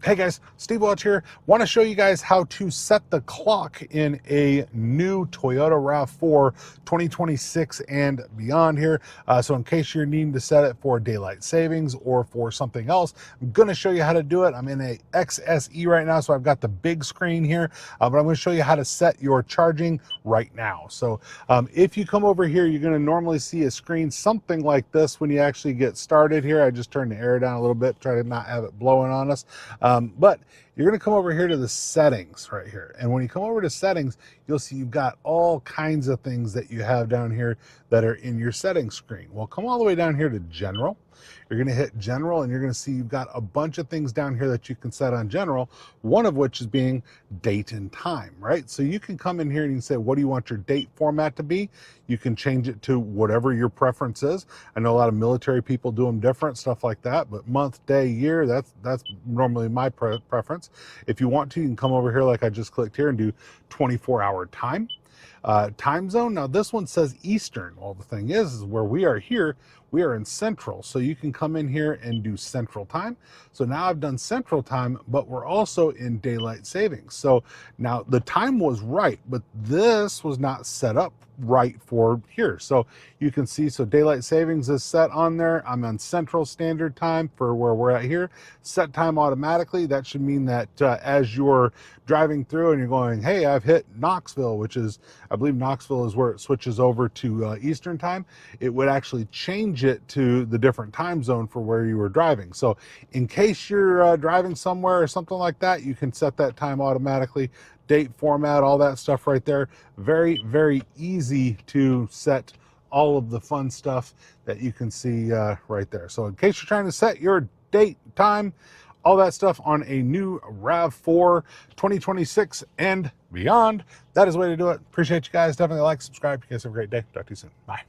Hey guys, Steve Welch here. Want to show you guys how to set the clock in a new Toyota Rav4 2026 and beyond here. So in case you're needing to set it for daylight savings or for something else, I'm going to show you how to do it. I'm in a XSE right now, so I've got the big screen here, but I'm going to show you how to set your charging right now. So if you come over here, you're going to normally see a screen something like this when you actually get started here. I just turned the air down a little bit, try to not have it blowing on us. But you're going to come over here to the settings right here. And when you come over to settings, you'll see you've got all kinds of things that you have down here that are in your settings screen. Well, come all the way down here to general. You're going to hit general and you're going to see you've got a bunch of things down here that you can set on general, one of which is being date and time, right? So you can come in here and you can say, what do you want your date format to be? You can change it to whatever your preference is. I know a lot of military people do them different, stuff like that, but month, day, year, that's normally my preference. If you want to, you can come over here like I just clicked here and do 24-hour time. Time zone, now this one says Eastern. Well, the thing is where we are here, we are in Central. So you can come in here and do Central time. So now I've done Central time, but we're also in daylight savings. So now the time was right, but this was not set up right for here. So you can see, so daylight savings is set on there. I'm on Central Standard Time for where we're at here. Set time automatically. That should mean that as you're driving through and you're going, hey, I've hit Knoxville, which is, I believe Knoxville is where it switches over to Eastern time. It would actually change it to the different time zone for where you were driving. So in case you're driving somewhere or something like that, you can set that time automatically. Date format, all that stuff right there. Very, very easy to set all of the fun stuff that you can see right there. So in case you're trying to set your date, time, all that stuff on a new RAV4 2026 and beyond, that is the way to do it. Appreciate you guys. Definitely like, subscribe. You guys have a great day. Talk to you soon. Bye.